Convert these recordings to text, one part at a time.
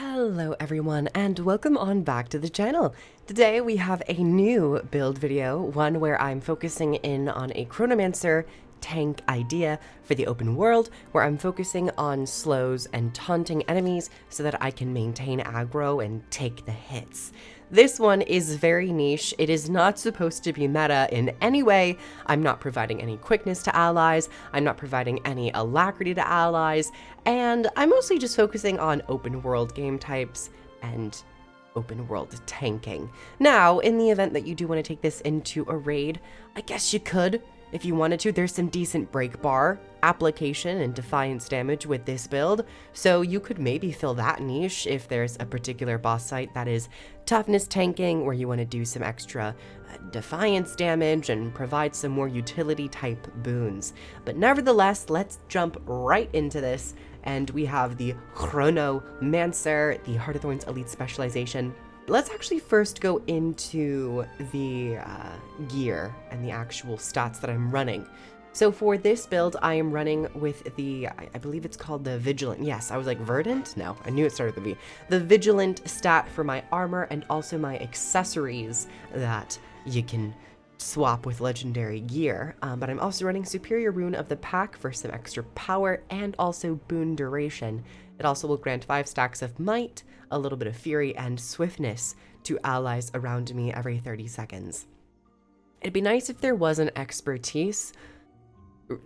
Hello everyone and welcome on back to the channel. Today we have a new build video, one where I'm focusing in on a Chronomancer tank idea for the open world, where I'm focusing on slows and taunting enemies so that I can maintain aggro and take the hits. This one is very niche. It is not supposed to be meta in any way. I'm not providing any quickness to allies. I'm not providing any alacrity to allies. And I'm mostly just focusing on open world game types and open world tanking. Now, in the event that you do want to take this into a raid, I guess you could. If you wanted to, there's some decent break bar, application, and defiance damage with this build, so you could maybe fill that niche if there's a particular boss fight that is toughness tanking, where you want to do some extra defiance damage and provide some more utility type boons. But nevertheless, let's jump right into this, and we have the Chronomancer, the Heart of Thorns Elite Specialization. Let's actually first go into the gear and the actual stats that I'm running. So for this build, I am running with the, I believe it's called the Vigilant. Yes, I was like Verdant? No, I knew it started with a V. The Vigilant stat for my armor and also my accessories that you can swap with legendary gear. But I'm also running Superior Rune of the Pack for some extra power and also boon duration. It also will grant 5 stacks of might, a little bit of fury, and swiftness to allies around me every 30 seconds. It'd be nice if there was an expertise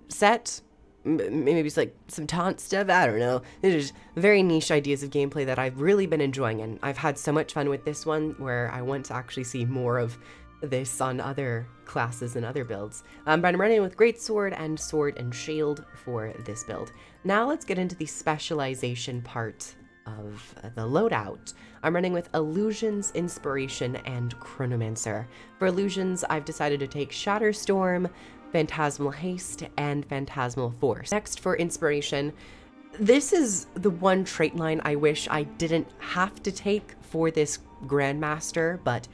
set, maybe it's like some taunt stuff, I don't know. There's very niche ideas of gameplay that I've really been enjoying, and I've had so much fun with this one where I want to actually see more of this on other classes and other builds. But I'm running with Greatsword and Sword and Shield for this build. Now let's get into the specialization part of the loadout. I'm running with Illusions, Inspiration, and Chronomancer. For Illusions, I've decided to take Shatterstorm, Phantasmal Haste, and Phantasmal Force. Next, for Inspiration, this is the one trait line I wish I didn't have to take for this Grandmaster, but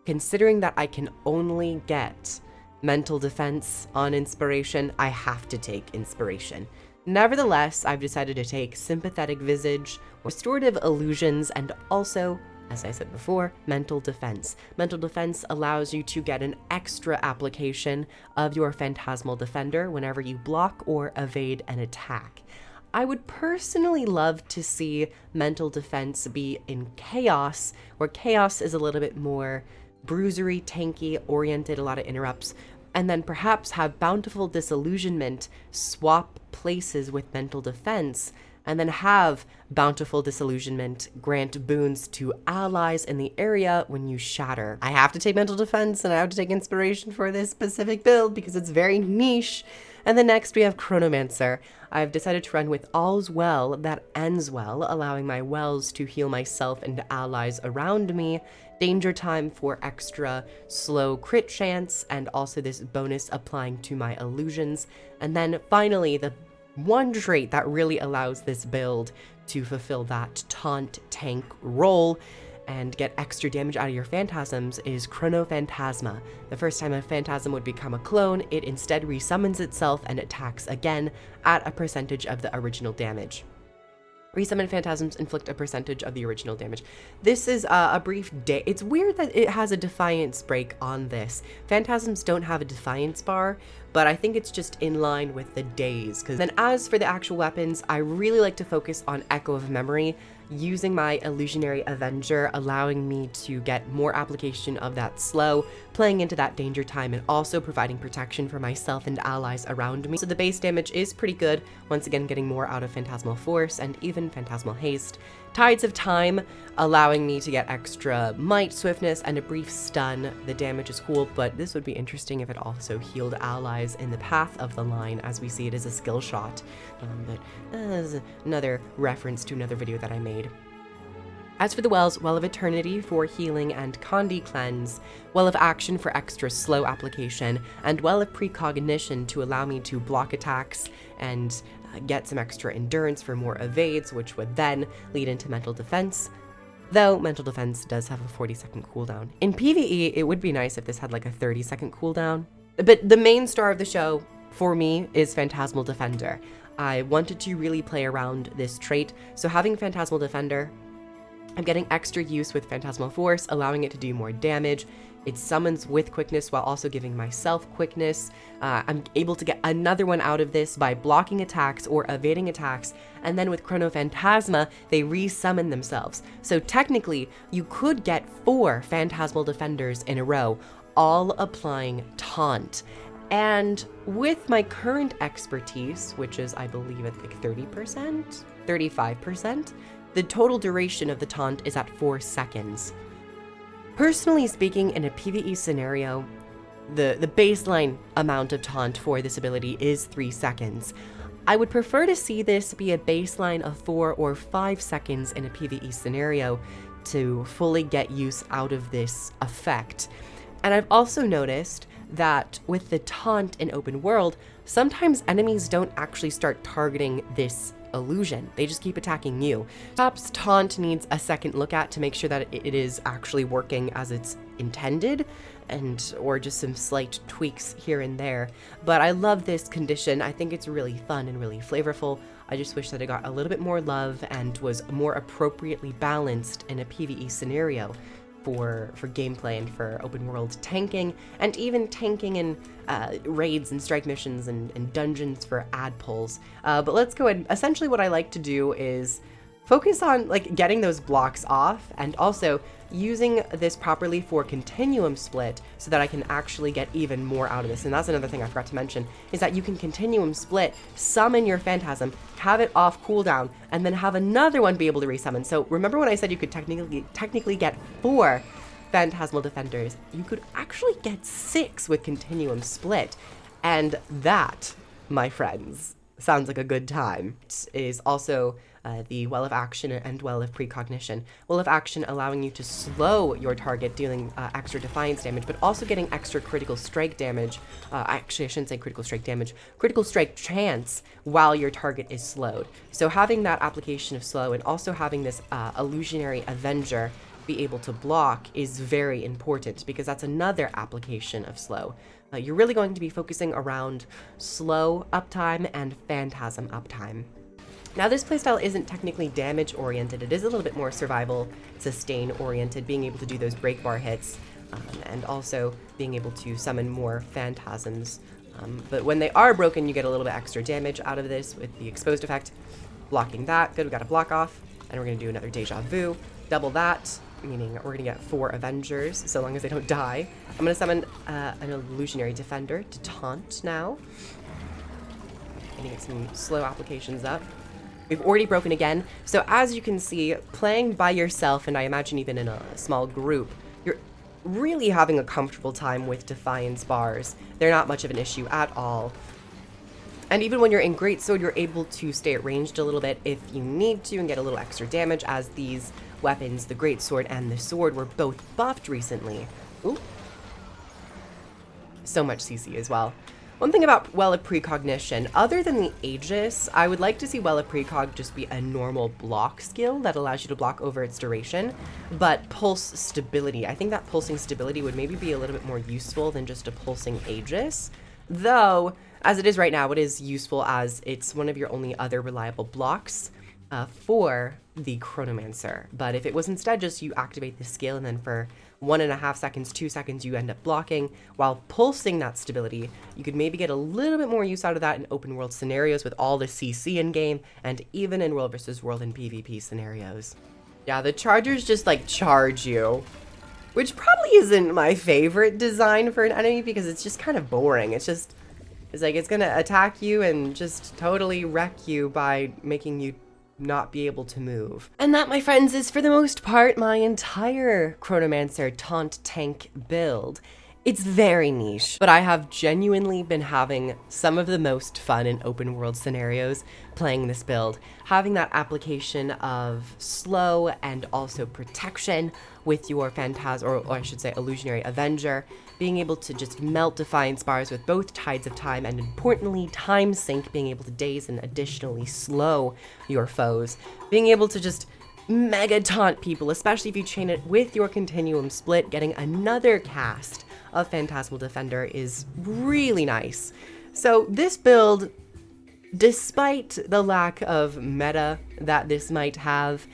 considering that I can only get Mental Defense on Inspiration, I have to take Inspiration. Nevertheless, I've decided to take Sympathetic Visage, Restorative Illusions, and also, as I said before, Mental Defense. Mental Defense allows you to get an extra application of your Phantasmal Defender whenever you block or evade an attack. I would personally love to see Mental Defense be in Chaos, where Chaos is a little bit more bruisery, tanky, oriented, a lot of interrupts, and then perhaps have Bountiful Disillusionment swap places with Mental Defense, and then have Bountiful Disillusionment grant boons to allies in the area when you shatter. I have to take Mental Defense and I have to take Inspiration for this specific build because it's very niche. And then next we have Chronomancer. I've decided to run with All's Well That Ends Well, allowing my wells to heal myself and allies around me, Danger Time for extra slow crit chance, and also this bonus applying to my illusions. And then finally, the one trait that really allows this build to fulfill that taunt tank role and get extra damage out of your phantasms is Chronophantasma. The first time a phantasm would become a clone, it instead resummons itself and attacks again at a percentage of the original damage. Resummon phantasms inflict a percentage of the original damage. This is a brief day. It's weird that it has a defiance break on this. Phantasms don't have a defiance bar, but I think it's just in line with the days. Then as for the actual weapons, I really like to focus on Echo of Memory, using my Illusionary Avenger, allowing me to get more application of that slow, playing into that danger time, and also providing protection for myself and allies around me. So the base damage is pretty good, once again getting more out of Phantasmal Force and even Phantasmal Haste. Tides of Time, allowing me to get extra might, swiftness, and a brief stun. The damage is cool, but this would be interesting if it also healed allies in the path of the line, as we see it as a skill shot. But as another reference to another video that I made. As for the wells, Well of Eternity for healing and Condi cleanse, Well of Action for extra slow application, and Well of Precognition to allow me to block attacks and get some extra endurance for more evades, which would then lead into Mental Defense. Though Mental Defense does have a 40-second cooldown. In PvE, it would be nice if this had like a 30-second cooldown. But the main star of the show, for me, is Phantasmal Defender. I wanted to really play around this trait, so having Phantasmal Defender I'm getting extra use with Phantasmal Force, allowing it to do more damage. It summons with quickness while also giving myself quickness. I'm able to get another one out of this by blocking attacks or evading attacks, and then with Chronophantasma, they re-summon themselves. So technically, you could get 4 Phantasmal Defenders in a row, all applying Taunt. And with my current expertise, which is, I believe, at like 30%, 35%, the total duration of the Taunt is at 4 seconds. Personally speaking, in a PvE scenario, the baseline amount of Taunt for this ability is 3 seconds. I would prefer to see this be a baseline of 4 or 5 seconds in a PvE scenario to fully get use out of this effect. And I've also noticed that with the Taunt in open world, sometimes enemies don't actually start targeting this illusion. They just keep attacking you. Perhaps Taunt needs a second look at to make sure that it is actually working as it's intended, or just some slight tweaks here and there. But I love this condition. I think it's really fun and really flavorful. I just wish that it got a little bit more love and was more appropriately balanced in a PvE scenario for gameplay and for open world tanking, and even tanking in raids and strike missions and dungeons for ad pulls. But let's go ahead. Essentially what I like to do is focus on like getting those blocks off, and also using this properly for continuum split so that I can actually get even more out of this. And that's another thing I forgot to mention, is that you can continuum split, summon your Phantasm, have it off cooldown, and then have another one be able to resummon. So remember when I said you could technically get 4 Phantasmal Defenders? You could actually get 6 with continuum split. And that, my friends, sounds like a good time. It is also the Well of Action and Well of Precognition. Well of Action allowing you to slow your target, dealing extra defiance damage, but also getting extra critical strike damage. Actually, I shouldn't say critical strike damage, critical strike chance while your target is slowed. So having that application of slow and also having this Illusionary Avenger be able to block is very important, because that's another application of slow. You're really going to be focusing around slow uptime and phantasm uptime. Now, this playstyle isn't technically damage oriented. It is a little bit more survival, sustain oriented, being able to do those break bar hits, and also being able to summon more phantasms. But when they are broken, you get a little bit extra damage out of this with the exposed effect. Blocking that, good, we got a block off, and we're gonna do another Deja Vu, double that, meaning we're gonna get 4 Avengers, so long as they don't die. I'm gonna summon an Illusionary Defender to taunt now. Gonna get some slow applications up. We've already broken again, so as you can see, playing by yourself, and I imagine even in a small group, you're really having a comfortable time with Defiance bars. They're not much of an issue at all. And even when you're in Greatsword, you're able to stay at ranged a little bit if you need to and get a little extra damage, as these weapons, the Greatsword and the sword, were both buffed recently. Ooh. So much CC as well. One thing about Well of Precognition, other than the Aegis, I would like to see Well of Precog just be a normal block skill that allows you to block over its duration, but Pulse Stability. I think that pulsing stability would maybe be a little bit more useful than just a pulsing Aegis, though, as it is right now, it is useful as it's one of your only other reliable blocks for the Chronomancer. But if it was instead just you activate the skill and then for 1.5 seconds, 2 seconds, you end up blocking while pulsing that stability, you could maybe get a little bit more use out of that in open world scenarios with all the CC in game, and even in world versus world and PvP scenarios. Yeah, the chargers just like charge you, which probably isn't my favorite design for an enemy, because it's just kind of boring. It's like it's gonna attack you and just totally wreck you by making you not be able to move. And that, my friends, is for the most part my entire Chronomancer Taunt tank build. It's very niche, but I have genuinely been having some of the most fun in open world scenarios playing this build. Having that application of slow and also protection with your or I should say Illusionary Avenger, being able to just melt Defiance bars with both Tides of Time, and importantly Time Sync, being able to daze and additionally slow your foes, being able to just mega taunt people, especially if you chain it with your Continuum Split. Getting another cast of Phantasmal Defender is really nice. So this build, despite the lack of meta that this might have,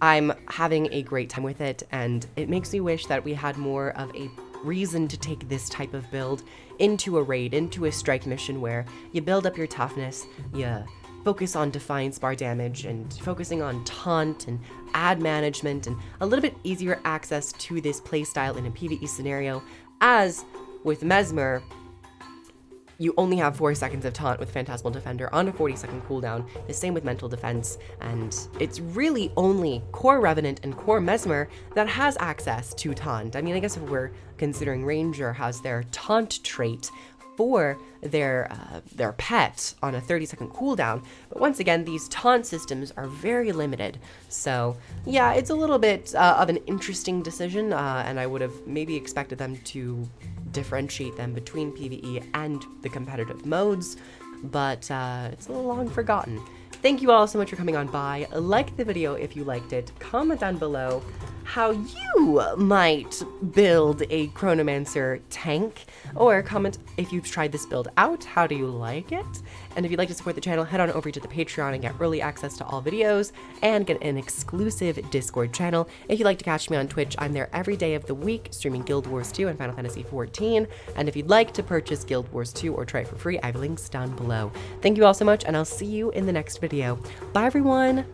I'm having a great time with it, and it makes me wish that we had more of a reason to take this type of build into a raid, into a strike mission where you build up your toughness, you focus on Defiance bar damage, and focusing on Taunt and ad management, and a little bit easier access to this playstyle in a PvE scenario, as with Mesmer, you only have 4 seconds of Taunt with Phantasmal Defender on a 40-second cooldown, the same with Mental Defense, and it's really only Core Revenant and Core Mesmer that has access to Taunt. I mean, I guess if we're considering Ranger has their Taunt trait for their pet on a 30-second cooldown, but once again, these Taunt systems are very limited. So yeah, it's a little bit of an interesting decision, and I would have maybe expected them to differentiate them between PvE and the competitive modes, but it's a little long forgotten. Thank you all so much for coming on by. Like the video if you liked it. Comment down below how you might build a Chronomancer tank, or comment if you've tried this build out, how do you like it? And if you'd like to support the channel, head on over to the Patreon and get early access to all videos and get an exclusive Discord channel. If you'd like to catch me on Twitch, I'm there every day of the week streaming Guild Wars 2 and Final Fantasy XIV. And if you'd like to purchase Guild Wars 2 or try it for free, I have links down below. Thank you all so much, and I'll see you in the next video. Bye everyone!